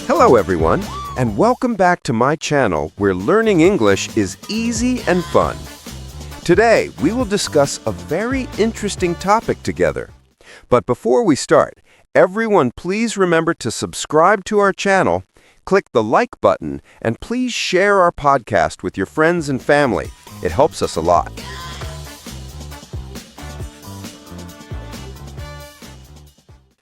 Hello everyone, and welcome back to my channel where learning English is easy and fun. Today, we will discuss a very interesting topic together. But before we start, everyone please remember to subscribe to our channel, click the like button, and please share our podcast with your friends and family. It helps us a lot.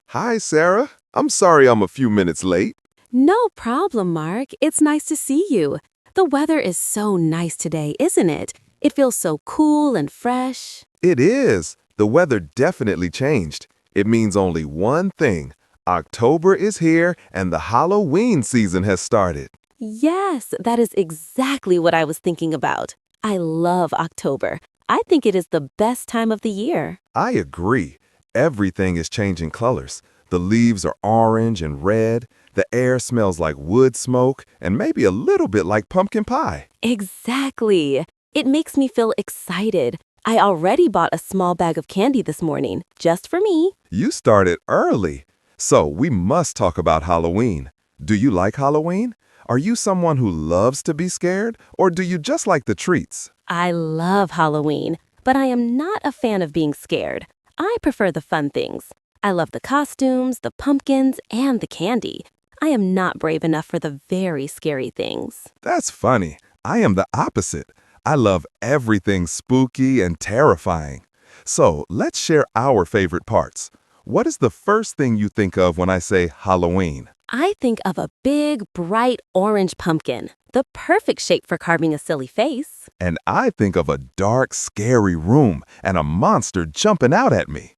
Hi, Sarah. I'm sorry I'm a few minutes late. No problem, Mark. It's nice to see you. The weather is so nice today, isn't it? It feels so cool and fresh. It is. The weather definitely changed. It means only one thing. October is here and the Halloween season has started. Yes, that is exactly what I was thinking about. I love October. I think it is the best time of the year. I agree. Everything is changing colors. The leaves are orange and red. The air smells like wood smoke and maybe a little bit like pumpkin pie. Exactly. It makes me feel excited. I already bought a small bag of candy this morning, just for me. You started early. So we must talk about Halloween. Do you like Halloween? Are you someone who loves to be scared, or do you just like the treats? I love Halloween, but I am not a fan of being scared. I prefer the fun things. I love the costumes, the pumpkins, and the candy. I am not brave enough for the very scary things. That's funny. I am the opposite. I love everything spooky and terrifying. So let's share our favorite parts. What is the first thing you think of when I say Halloween? I think of a big, bright orange pumpkin, the perfect shape for carving a silly face. And I think of a dark, scary room and a monster jumping out at me.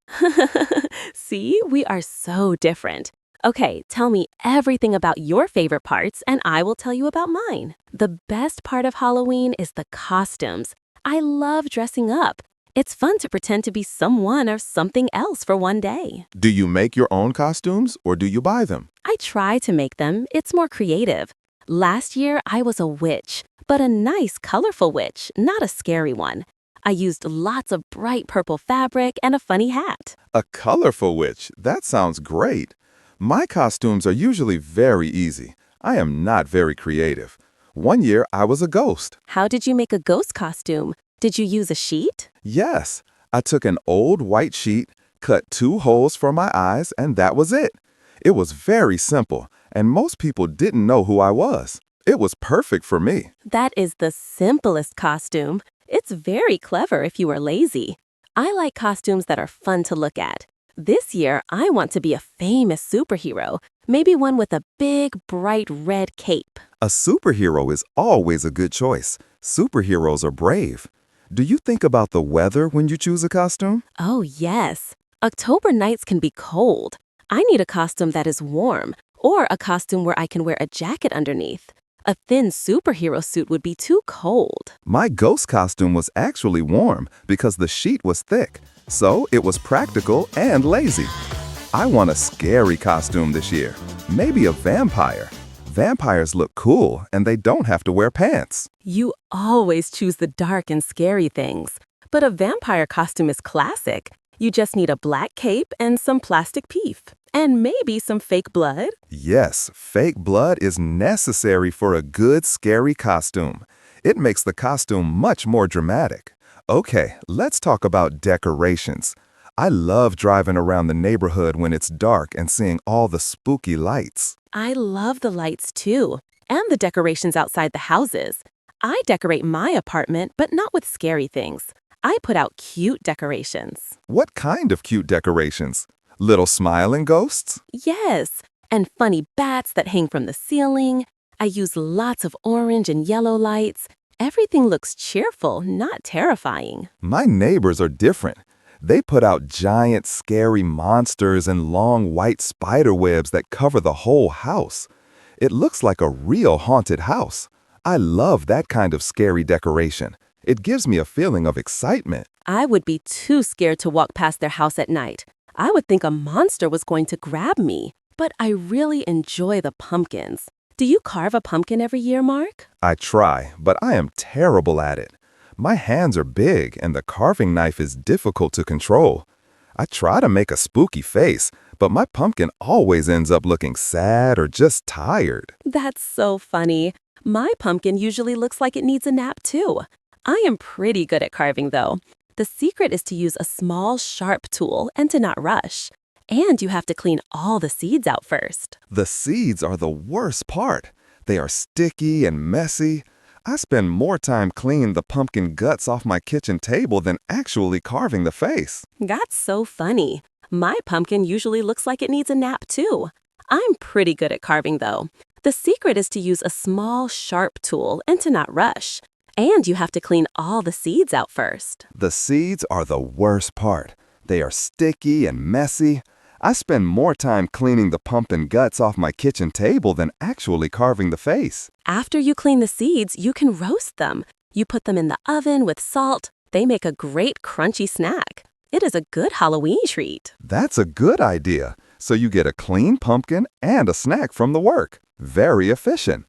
See, we are so different. Okay, tell me everything about your favorite parts and I will tell you about mine. The best part of Halloween is the costumes. I love dressing up. It's fun to pretend to be someone or something else for one day. Do you make your own costumes or do you buy them? I try to make them. It's more creative. Last year, I was a witch, but a nice, colorful witch, not a scary one. I used lots of bright purple fabric and a funny hat. A colorful witch. That sounds great. My costumes are usually very easy. I am not very creative. One year, I was a ghost. How did you make a ghost costume? Did you use a sheet? Yes, I took an old white sheet, cut 2 holes for my eyes, and that was it. It was very simple, and most people didn't know who I was. It was perfect for me. That is the simplest costume. It's very clever if you are lazy. I like costumes that are fun to look at. This year, I want to be a famous superhero, maybe one with a big, bright red cape. A superhero is always a good choice. Superheroes are brave. Do you think about the weather when you choose a costume? Oh, yes. October nights can be cold. I need a costume that is warm, or a costume where I can wear a jacket underneath. A thin superhero suit would be too cold. My ghost costume was actually warm because the sheet was thick, so it was practical and lazy. I want a scary costume this year, maybe a vampire. Vampires look cool and they don't have to wear pants. You always choose the dark and scary things. But a vampire costume is classic. You just need a black cape and some plastic peef. And maybe some fake blood. Yes, fake blood is necessary for a good scary costume. It makes the costume much more dramatic. Okay, let's talk about decorations. I love driving around the neighborhood when it's dark and seeing all the spooky lights. I love the lights too, and the decorations outside the houses. I decorate my apartment, but not with scary things. I put out cute decorations. What kind of cute decorations? Little smiling ghosts? Yes, and funny bats that hang from the ceiling. I use lots of orange and yellow lights. Everything looks cheerful, not terrifying. My neighbors are different. They put out giant, scary monsters and long white spider webs that cover the whole house. It looks like a real haunted house. I love that kind of scary decoration. It gives me a feeling of excitement. I would be too scared to walk past their house at night. I would think a monster was going to grab me. But I really enjoy the pumpkins. Do you carve a pumpkin every year, Mark? I try, but I am terrible at it. My hands are big and the carving knife is difficult to control. I try to make a spooky face, but my pumpkin always ends up looking sad or just tired. That's so funny. My pumpkin usually looks like it needs a nap too. I am pretty good at carving though. The secret is to use a small, sharp tool and to not rush. And you have to clean all the seeds out first. The seeds are the worst part. They are sticky and messy. I spend more time cleaning the pumpkin guts off my kitchen table than actually carving the face. That's so funny. My pumpkin usually looks like it needs a nap too. I'm pretty good at carving though. The secret is to use a small, sharp tool and to not rush. And you have to clean all the seeds out first. The seeds are the worst part. They are sticky and messy. I spend more time cleaning the pumpkin guts off my kitchen table than actually carving the face. After you clean the seeds, you can roast them. You put them in the oven with salt. They make a great crunchy snack. It is a good Halloween treat. That's a good idea. So you get a clean pumpkin and a snack from the work. Very efficient.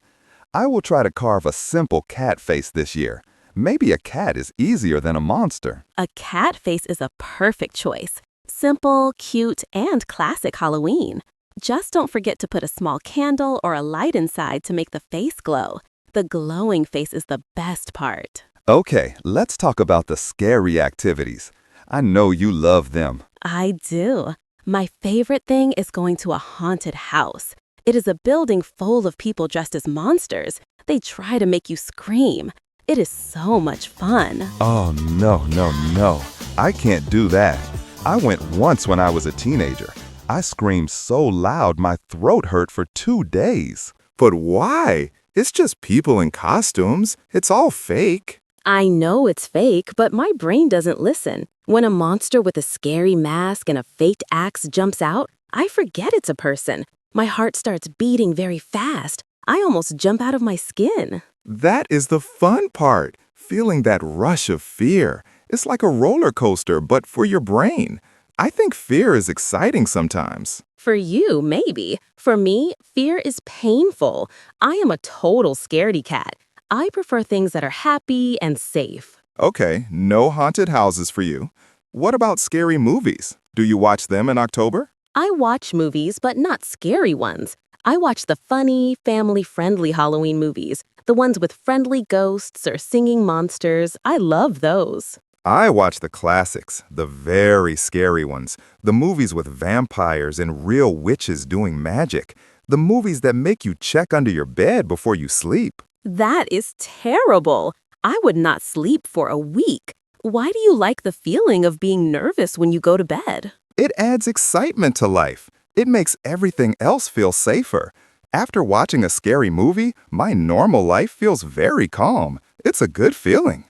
I will try to carve a simple cat face this year. Maybe a cat is easier than a monster. A cat face is a perfect choice. Simple, cute, and classic Halloween. Just don't forget to put a small candle or a light inside to make the face glow. The glowing face is the best part. Okay, let's talk about the scary activities. I know you love them. I do. My favorite thing is going to a haunted house. It is a building full of people dressed as monsters. They try to make you scream. It is so much fun. Oh, no. I can't do that. I went once when I was a teenager. I screamed so loud my throat hurt for 2 days. But why? It's just people in costumes. It's all fake. I know it's fake, but my brain doesn't listen. When a monster with a scary mask and a faked axe jumps out, I forget it's a person. My heart starts beating very fast. I almost jump out of my skin. That is the fun part, feeling that rush of fear. It's like a roller coaster, but for your brain. I think fear is exciting sometimes. For you, maybe. For me, fear is painful. I am a total scaredy cat. I prefer things that are happy and safe. Okay, no haunted houses for you. What about scary movies? Do you watch them in October? I watch movies, but not scary ones. I watch the funny, family-friendly Halloween movies, the ones with friendly ghosts or singing monsters. I love those. I watch the classics, the very scary ones, the movies with vampires and real witches doing magic, the movies that make you check under your bed before you sleep. That is terrible. I would not sleep for a week. Why do you like the feeling of being nervous when you go to bed? It adds excitement to life. It makes everything else feel safer. After watching a scary movie, my normal life feels very calm. It's a good feeling.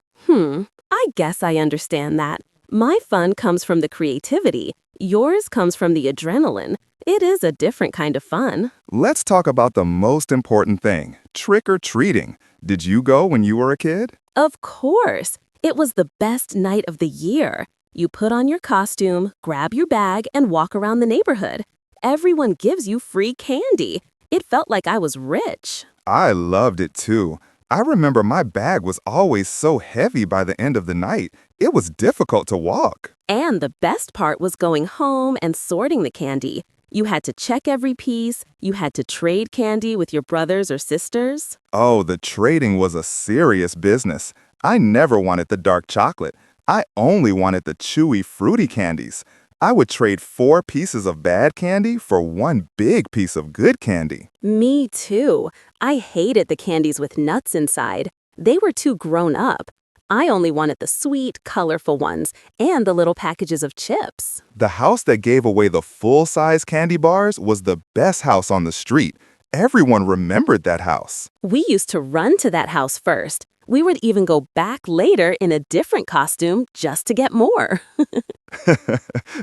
I guess I understand that. My fun comes from the creativity. Yours comes from the adrenaline. It is a different kind of fun. Let's talk about the most important thing, trick-or-treating. Did you go when you were a kid? Of course. It was the best night of the year. You put on your costume, grab your bag, and walk around the neighborhood. Everyone gives you free candy. It felt like I was rich. I loved it too. I remember my bag was always so heavy by the end of the night. It was difficult to walk. And the best part was going home and sorting the candy. You had to check every piece. You had to trade candy with your brothers or sisters. Oh, the trading was a serious business. I never wanted the dark chocolate. I only wanted the chewy, fruity candies. I would trade 4 pieces of bad candy for 1 big piece of good candy. Me too. I hated the candies with nuts inside. They were too grown up. I only wanted the sweet, colorful ones and the little packages of chips. The house that gave away the full-size candy bars was the best house on the street. Everyone remembered that house. We used to run to that house first. We would even go back later in a different costume just to get more.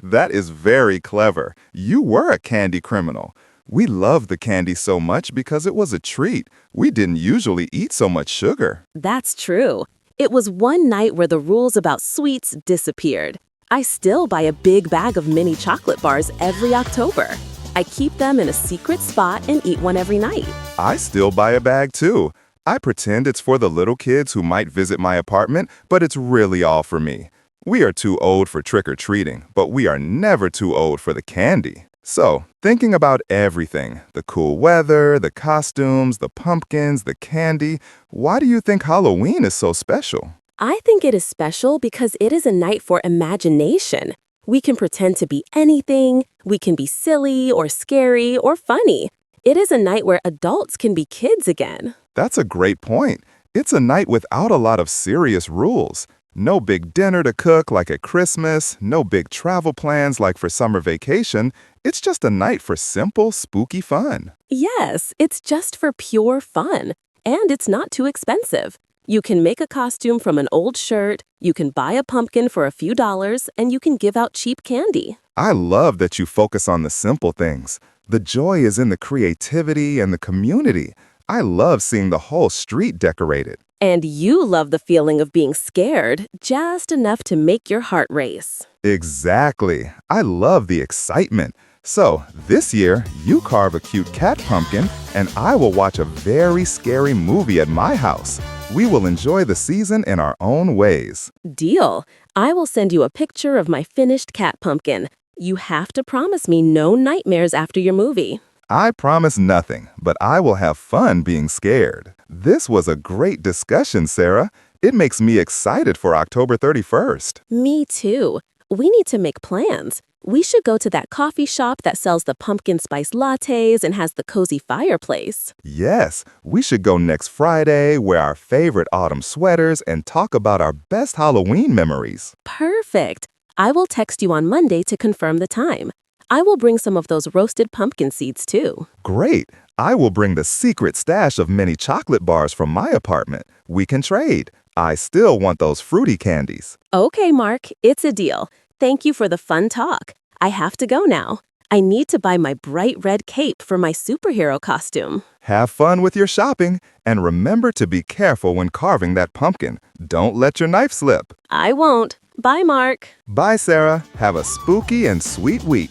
That is very clever. You were a candy criminal. We loved the candy so much because it was a treat. We didn't usually eat so much sugar. That's true. It was one night where the rules about sweets disappeared. I still buy a big bag of mini chocolate bars every October. I keep them in a secret spot and eat one every night. I still buy a bag too. I pretend it's for the little kids who might visit my apartment, but it's really all for me. We are too old for trick-or-treating, but we are never too old for the candy. So, thinking about everything, the cool weather, the costumes, the pumpkins, the candy, why do you think Halloween is so special? I think it is special because it is a night for imagination. We can pretend to be anything, we can be silly or scary or funny. It is a night where adults can be kids again. That's a great point. It's a night without a lot of serious rules. No big dinner to cook like at Christmas, no big travel plans like for summer vacation. It's just a night for simple, spooky fun. Yes, it's just for pure fun. And it's not too expensive. You can make a costume from an old shirt, you can buy a pumpkin for a few dollars, and you can give out cheap candy. I love that you focus on the simple things. The joy is in the creativity and the community. I love seeing the whole street decorated. And you love the feeling of being scared, just enough to make your heart race. Exactly. I love the excitement. So, this year, you carve a cute cat pumpkin, and I will watch a very scary movie at my house. We will enjoy the season in our own ways. Deal. I will send you a picture of my finished cat pumpkin. You have to promise me no nightmares after your movie. I promise nothing, but I will have fun being scared. This was a great discussion, Sarah. It makes me excited for October 31st. Me too. We need to make plans. We should go to that coffee shop that sells the pumpkin spice lattes and has the cozy fireplace. Yes, we should go next Friday, wear our favorite autumn sweaters, and talk about our best Halloween memories. Perfect. I will text you on Monday to confirm the time. I will bring some of those roasted pumpkin seeds too. Great! I will bring the secret stash of mini chocolate bars from my apartment. We can trade. I still want those fruity candies. Okay, Mark, it's a deal. Thank you for the fun talk. I have to go now. I need to buy my bright red cape for my superhero costume. Have fun with your shopping, and remember to be careful when carving that pumpkin. Don't let your knife slip. I won't. Bye, Mark. Bye, Sarah. Have a spooky and sweet week.